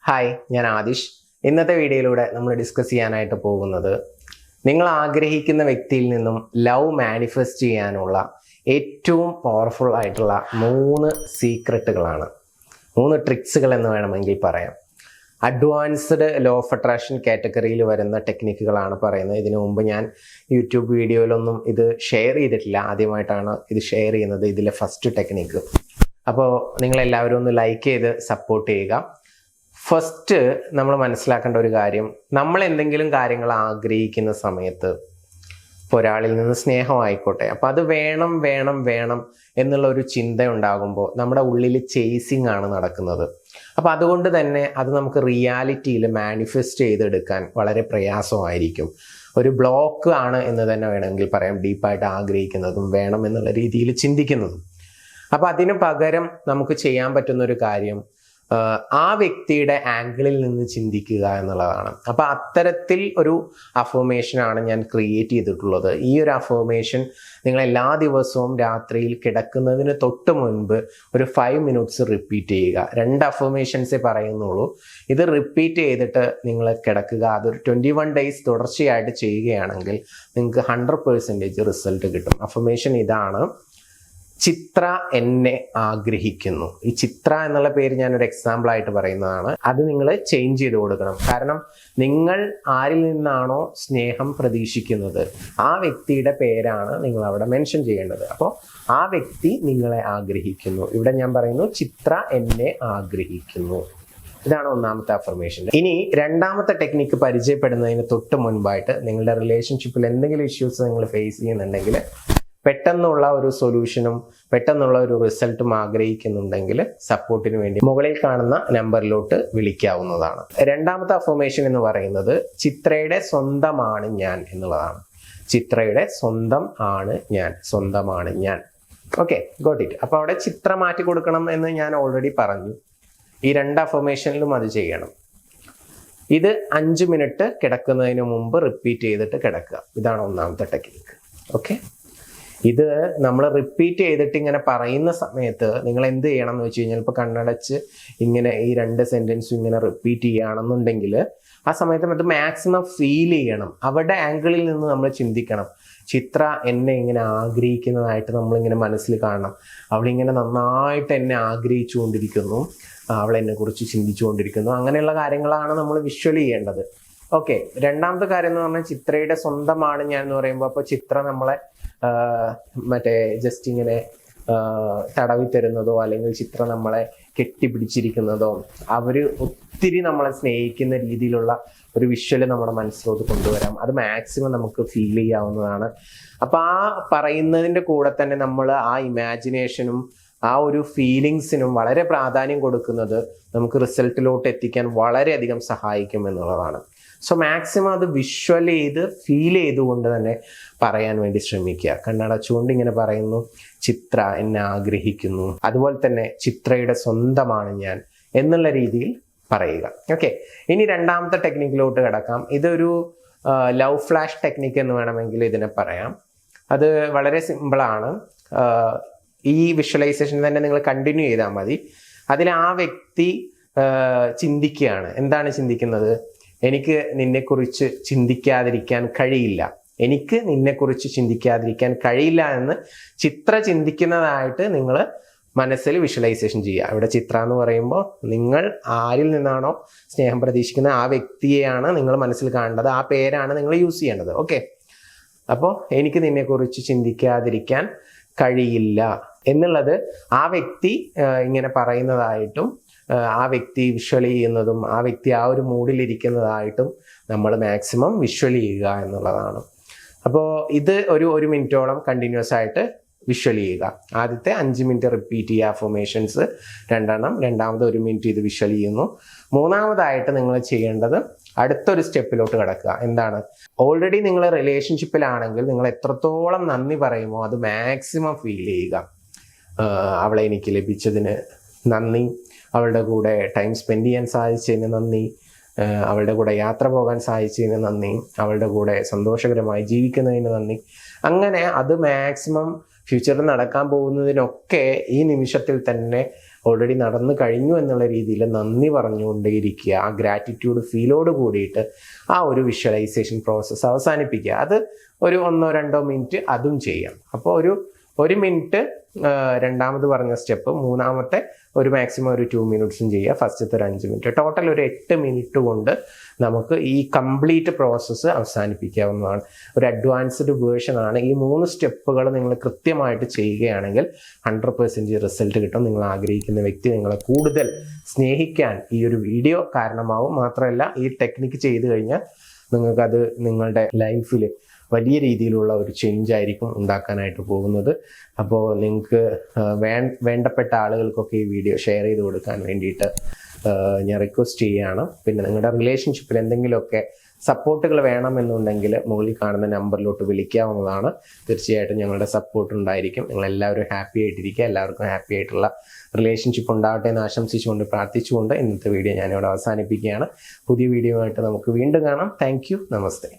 Hi, ഞാൻ ആദിഷ്. ഇന്നത്തെ വീഡിയോയിലൂടെ നമ്മൾ ഡിസ്കസ് ചെയ്യാനായിട്ട് പോകുന്നത് നിങ്ങൾ ആഗ്രഹിക്കുന്ന വ്യക്തിയിൽ നിന്നും ലവ് മാനിഫെസ്റ്റ് ചെയ്യാനുള്ള ഏറ്റവും പവർഫുൾ ആയിട്ടുള്ള 3 സീക്രട്ടുകളാണ്, 3 ട്രിക്സുകൾ എന്ന് വേണമെങ്കിൽ പറയാം. അഡ്വാൻസ്ഡ് ലോ ഓഫ് അട്രാക്ഷൻ കാറ്റഗറിയിൽ വരുന്ന ടെക്നിക്കുകളാണ് പറയുന്നത്. ഇതിനു മുമ്പ് ഞാൻ യൂട്യൂബ് വീഡിയോയിലൊന്നും ഇത് ഷെയർ ചെയ്തിട്ടില്ല, ആദ്യമായിട്ടാണ് ഇത് ഷെയർ ചെയ്യുന്നത്, ഇതിലെ ഫസ്റ്റ് ടെക്നിക്ക്. അപ്പോൾ നിങ്ങളെല്ലാവരും ഒന്ന് ലൈക്ക് ചെയ്ത് സപ്പോർട്ട് ചെയ്യുക. ഫസ്റ്റ് നമ്മൾ മനസ്സിലാക്കേണ്ട ഒരു കാര്യം, നമ്മൾ എന്തെങ്കിലും കാര്യങ്ങൾ ആഗ്രഹിക്കുന്ന സമയത്ത് ഇപ്പോൾ ഒരാളിൽ നിന്ന് സ്നേഹമായിക്കോട്ടെ, അപ്പോൾ അത് വേണം വേണം വേണം എന്നുള്ള ഒരു ചിന്ത ഉണ്ടാകുമ്പോൾ നമ്മുടെ ഉള്ളിൽ ചേസിങ് ആണ് നടക്കുന്നത്. അപ്പോൾ അതുകൊണ്ട് തന്നെ അത് നമുക്ക് റിയാലിറ്റിയിൽ മാനിഫെസ്റ്റ് ചെയ്തെടുക്കാൻ വളരെ പ്രയാസമായിരിക്കും. ഒരു ബ്ലോക്ക് ആണ് എന്ന് തന്നെ വേണമെങ്കിൽ പറയാം, ഡീപ്പായിട്ട് ആഗ്രഹിക്കുന്നതും വേണം എന്നുള്ള രീതിയിൽ ചിന്തിക്കുന്നതും. അപ്പോൾ അതിന് പകരം നമുക്ക് ചെയ്യാൻ പറ്റുന്ന ഒരു കാര്യം ആ വ്യക്തിയുടെ ആംഗിളിൽ നിന്ന് ചിന്തിക്കുക എന്നുള്ളതാണ്. അപ്പോൾ അത്തരത്തിൽ ഒരു അഫർമേഷനാണ് ഞാൻ ക്രിയേറ്റ് ചെയ്തിട്ടുള്ളത്. ഈ ഒരു അഫർമേഷൻ നിങ്ങൾ എല്ലാ ദിവസവും രാത്രിയിൽ കിടക്കുന്നതിന് തൊട്ട് മുൻപ് ഒരു 5 മിനിറ്റ്സ് റിപ്പീറ്റ് ചെയ്യുക. 2 അഫർമേഷൻസേ പറയുന്നുള്ളൂ. ഇത് റിപ്പീറ്റ് ചെയ്തിട്ട് നിങ്ങൾ കിടക്കുക. അതൊരു 21 ഡേയ്സ് തുടർച്ചയായിട്ട് ചെയ്യുകയാണെങ്കിൽ നിങ്ങൾക്ക് 100% റിസൾട്ട് കിട്ടും. അഫർമേഷൻ ഇതാണ്: ചിത്ര എന്നെ ആഗ്രഹിക്കുന്നു. ഈ ചിത്ര എന്നുള്ള പേര് ഞാനൊരു എക്സാമ്പിൾ ആയിട്ട് പറയുന്നതാണ്. അത് നിങ്ങൾ ചേഞ്ച് ചെയ്ത് കൊടുക്കണം. കാരണം നിങ്ങൾ ആരിൽ നിന്നാണോ സ്നേഹം പ്രതീക്ഷിക്കുന്നത് ആ വ്യക്തിയുടെ പേരാണ് നിങ്ങൾ അവിടെ മെൻഷൻ ചെയ്യേണ്ടത്. അപ്പോൾ ആ വ്യക്തി നിങ്ങളെ ആഗ്രഹിക്കുന്നു. ഇവിടെ ഞാൻ പറയുന്നു ചിത്ര എന്നെ ആഗ്രഹിക്കുന്നു. ഇതാണ് ഒന്നാമത്തെ അഫർമേഷൻ. ഇനി രണ്ടാമത്തെ ടെക്നിക്ക് പരിചയപ്പെടുന്നതിന് തൊട്ട് മുൻപായിട്ട് നിങ്ങളുടെ റിലേഷൻഷിപ്പിൽ എന്തെങ്കിലും ഇഷ്യൂസ് നിങ്ങൾ ഫേസ് ചെയ്യുന്നുണ്ടെങ്കിൽ, പെട്ടെന്നുള്ള ഒരു സൊല്യൂഷനും പെട്ടെന്നുള്ള ഒരു റിസൾട്ടും ആഗ്രഹിക്കുന്നുണ്ടെങ്കിൽ സപ്പോർട്ടിന് വേണ്ടി മുകളിൽ കാണുന്ന നമ്പറിലോട്ട് വിളിക്കാവുന്നതാണ്. രണ്ടാമത്തെ അഫർമേഷൻ എന്ന് പറയുന്നത് ചിത്രയുടെ സ്വന്തമാണ് ഞാൻ എന്നുള്ളതാണ്. ചിത്രയുടെ സ്വന്തം ആണ് ഞാൻ, സ്വന്തമാണ് ഞാൻ. Okay, got it. അപ്പോൾ അവിടെ ചിത്ര മാറ്റി കൊടുക്കണം എന്ന് ഞാൻ ഓൾറെഡി പറഞ്ഞു. ഈ 2 അഫർമേഷനിലും അത് ചെയ്യണം. ഇത് 5 മിനിറ്റ് കിടക്കുന്നതിന് മുമ്പ് റിപ്പീറ്റ് ചെയ്തിട്ട് കിടക്കുക. ഇതാണ് ഒന്നാമത്തെ ടെക്നിക്ക്. ഓക്കെ, ഇത് നമ്മൾ റിപ്പീറ്റ് ചെയ്തിട്ട് ഇങ്ങനെ പറയുന്ന സമയത്ത് നിങ്ങൾ എന്ത് ചെയ്യണം എന്ന് വെച്ച് കഴിഞ്ഞാൽ, ഇപ്പോൾ കണ്ണടച്ച് ഇങ്ങനെ ഈ 2 സെൻറ്റൻസും ഇങ്ങനെ റിപ്പീറ്റ് ചെയ്യുകയാണെന്നുണ്ടെങ്കിൽ ആ സമയത്ത് അത് മാക്സിമം ഫീൽ ചെയ്യണം. അവരുടെ ആംഗിളിൽ നിന്ന് നമ്മൾ ചിന്തിക്കണം. ചിത്ര എന്നെ ഇങ്ങനെ ആഗ്രഹിക്കുന്നതായിട്ട് നമ്മളിങ്ങനെ മനസ്സിൽ കാണണം. അവളിങ്ങനെ നന്നായിട്ട് എന്നെ ആഗ്രഹിച്ചുകൊണ്ടിരിക്കുന്നു, അവൾ എന്നെക്കുറിച്ച് ചിന്തിച്ചുകൊണ്ടിരിക്കുന്നു. അങ്ങനെയുള്ള കാര്യങ്ങളാണ് നമ്മൾ വിഷ്വൽ ചെയ്യേണ്ടത്. ഓക്കെ, രണ്ടാമത്തെ കാര്യം എന്ന് പറഞ്ഞാൽ ചിത്രയുടെ സ്വന്തമാണ് ഞാൻ എന്ന് പറയുമ്പോൾ, അപ്പോൾ ചിത്ര നമ്മളെ മറ്റേ ജസ്റ്റ് ഇങ്ങനെ തടവി തരുന്നതോ അല്ലെങ്കിൽ ചിത്ര നമ്മളെ കെട്ടിപ്പിടിച്ചിരിക്കുന്നതോ, അവർ ഒത്തിരി നമ്മളെ സ്നേഹിക്കുന്ന രീതിയിലുള്ള ഒരു വിഷ്വല് നമ്മുടെ മനസ്സിലോട്ട് കൊണ്ടുവരാം. അത് മാക്സിമം നമുക്ക് ഫീൽ ചെയ്യാവുന്നതാണ്. അപ്പോൾ ആ പറയുന്നതിൻ്റെ കൂടെ തന്നെ നമ്മൾ ആ ഇമാജിനേഷനും ആ ഒരു ഫീലിങ്സിനും വളരെ പ്രാധാന്യം കൊടുക്കുന്നത് നമുക്ക് റിസൾട്ടിലോട്ട് എത്തിക്കാൻ വളരെയധികം സഹായിക്കും എന്നുള്ളതാണ്. സോ മാക്സിമം അത് വിഷ്വൽ ചെയ്ത് ഫീൽ ചെയ്തുകൊണ്ട് തന്നെ പറയാൻ വേണ്ടി ശ്രമിക്കുക. കണ്ണടച്ചുകൊണ്ട് ഇങ്ങനെ പറയുന്നു, ചിത്ര എന്നെ ആഗ്രഹിക്കുന്നു, അതുപോലെ തന്നെ ചിത്രയുടെ സ്വന്തമാണ് ഞാൻ എന്നുള്ള രീതിയിൽ പറയുക. ഓക്കെ, ഇനി രണ്ടാമത്തെ ടെക്നിക്കിലോട്ട് കിടക്കാം. ഇതൊരു ലവ് ഫ്ലാഷ് ടെക്നിക്ക് എന്ന് വേണമെങ്കിൽ ഇതിനെ പറയാം. അത് വളരെ സിമ്പിളാണ്. ഈ വിഷ്വലൈസേഷൻ തന്നെ നിങ്ങൾ കണ്ടിന്യൂ ചെയ്താൽ മതി. അതിൽ ആ വ്യക്തി ചിന്തിക്കുകയാണ്. എന്താണ് ചിന്തിക്കുന്നത്? എനിക്ക് നിന്നെക്കുറിച്ച് ചിന്തിക്കാതിരിക്കാൻ കഴിയില്ല, എനിക്ക് നിന്നെക്കുറിച്ച് ചിന്തിക്കാതിരിക്കാൻ കഴിയില്ല എന്ന് ചിത്ര ചിന്തിക്കുന്നതായിട്ട് നിങ്ങൾ മനസ്സിൽ വിഷ്വലൈസേഷൻ ചെയ്യുക. ഇവിടെ ചിത്ര എന്ന് പറയുമ്പോൾ നിങ്ങൾ ആരിൽ നിന്നാണോ സ്നേഹം പ്രതീക്ഷിക്കുന്നത് ആ വ്യക്തിയെയാണ് നിങ്ങൾ മനസ്സിൽ കാണേണ്ടത്, ആ പേരാണ് നിങ്ങൾ യൂസ് ചെയ്യേണ്ടത്. ഓക്കെ, അപ്പോൾ എനിക്ക് നിന്നെക്കുറിച്ച് ചിന്തിക്കാതിരിക്കാൻ കഴിയില്ല എന്നുള്ളത് ആ വ്യക്തി ഇങ്ങനെ പറയുന്നതായിട്ടും ആ വ്യക്തി വിഷ്വൽ ചെയ്യുന്നതും ആ വ്യക്തി ആ ഒരു മൂഡിലിരിക്കുന്നതായിട്ടും നമ്മൾ മാക്സിമം വിഷ്വൽ ചെയ്യുക എന്നുള്ളതാണ്. അപ്പോൾ ഇത് ഒരു മിനിറ്റോളം കണ്ടിന്യൂസ് ആയിട്ട് വിഷ്വൽ ചെയ്യുക. ആദ്യത്തെ 5 മിനിറ്റ് റിപ്പീറ്റ് ചെയ്യുക അഫർമേഷൻസ് 2 രണ്ടാമത് 1 മിനിറ്റ് ഇത് വിഷ്വൽ ചെയ്യുന്നു. മൂന്നാമതായിട്ട് നിങ്ങൾ ചെയ്യേണ്ടത് അടുത്തൊരു സ്റ്റെപ്പിലോട്ട് കിടക്കുക. എന്താണ്? ഓൾറെഡി നിങ്ങൾ റിലേഷൻഷിപ്പിലാണെങ്കിൽ നിങ്ങൾ എത്രത്തോളം നന്ദി പറയുമോ അത് മാക്സിമം ഫീൽ ചെയ്യുക. അവളെ എനിക്ക് ലഭിച്ചതിന് നന്ദി, അവളുടെ കൂടെ ടൈം സ്പെൻഡ് ചെയ്യാൻ സാധിച്ചതിന് നന്ദി, അവളുടെ കൂടെ യാത്ര പോകാൻ സാധിച്ചതിന് നന്ദി, അവളുടെ കൂടെ സന്തോഷകരമായി ജീവിക്കുന്നതിന് നന്ദി. അങ്ങനെ അത് മാക്സിമം ഫ്യൂച്ചറിൽ നടക്കാൻ പോകുന്നതിനൊക്കെ ഈ നിമിഷത്തിൽ തന്നെ ഓൾറെഡി നടന്നു കഴിഞ്ഞു എന്നുള്ള രീതിയിൽ നന്ദി പറഞ്ഞുകൊണ്ടേയിരിക്കുക. ആ ഗ്രാറ്റിറ്റ്യൂഡ് ഫീലോട് കൂടിയിട്ട് ആ ഒരു വിഷ്വലൈസേഷൻ പ്രോസസ്സ് അവസാനിപ്പിക്കുക. അത് ഒരു 1-2 മിനിറ്റ് അതും ചെയ്യാം. അപ്പോൾ ഒരു മിനിറ്റ് രണ്ടാമത് പറഞ്ഞ സ്റ്റെപ്പ്, മൂന്നാമത്തെ ഒരു മാക്സിമം ഒരു 2 മിനിറ്റ്സും ചെയ്യുക, ഫസ്റ്റത്തെ ഒരു 5 മിനിറ്റ്, ടോട്ടൽ ഒരു 8 മിനിറ്റ് കൊണ്ട് നമുക്ക് ഈ കംപ്ലീറ്റ് പ്രോസസ്സ് അവസാനിപ്പിക്കാവുന്നതാണ്. ഒരു അഡ്വാൻസ്ഡ് വേർഷനാണ്. ഈ 3 സ്റ്റെപ്പുകൾ നിങ്ങൾ കൃത്യമായിട്ട് ചെയ്യുകയാണെങ്കിൽ 100% റിസൾട്ട് കിട്ടും. നിങ്ങൾ ആഗ്രഹിക്കുന്ന വ്യക്തി നിങ്ങളെ കൂടുതൽ സ്നേഹിക്കാൻ ഈ ഒരു വീഡിയോ കാരണമാവും. മാത്രമല്ല, ഈ ടെക്നിക്ക് ചെയ്ത് കഴിഞ്ഞാൽ നിങ്ങൾക്കത് നിങ്ങളുടെ ലൈഫിൽ വലിയ രീതിയിലുള്ള ഒരു ചേഞ്ച് ആയിരിക്കും ഉണ്ടാക്കാനായിട്ട് പോകുന്നത്. അപ്പോൾ നിങ്ങൾക്ക് വേണ്ടപ്പെട്ട ആളുകൾക്കൊക്കെ ഈ വീഡിയോ ഷെയർ ചെയ്ത് കൊടുക്കാൻ വേണ്ടിയിട്ട് ഞാൻ റിക്വസ്റ്റ് ചെയ്യുകയാണ്. പിന്നെ നിങ്ങളുടെ റിലേഷൻഷിപ്പിൽ എന്തെങ്കിലുമൊക്കെ സപ്പോർട്ടുകൾ വേണമെന്നുണ്ടെങ്കിൽ മുകളിൽ കാണുന്ന നമ്പറിലോട്ട് വിളിക്കാവുന്നതാണ്. തീർച്ചയായിട്ടും ഞങ്ങളുടെ സപ്പോർട്ട് ഉണ്ടായിരിക്കും. നിങ്ങളെല്ലാവരും ഹാപ്പി ആയിട്ടിരിക്കുക. എല്ലാവർക്കും ഹാപ്പി ആയിട്ടുള്ള റിലേഷൻഷിപ്പ് ഉണ്ടാവട്ടെ എന്ന് ആശംസിച്ചുകൊണ്ട് പ്രാർത്ഥിച്ചുകൊണ്ട് ഇന്നത്തെ വീഡിയോ ഞാനിവിടെ അവസാനിപ്പിക്കുകയാണ്. പുതിയ വീഡിയോ ആയിട്ട് നമുക്ക് വീണ്ടും കാണാം. Thank you. നമസ്തേ.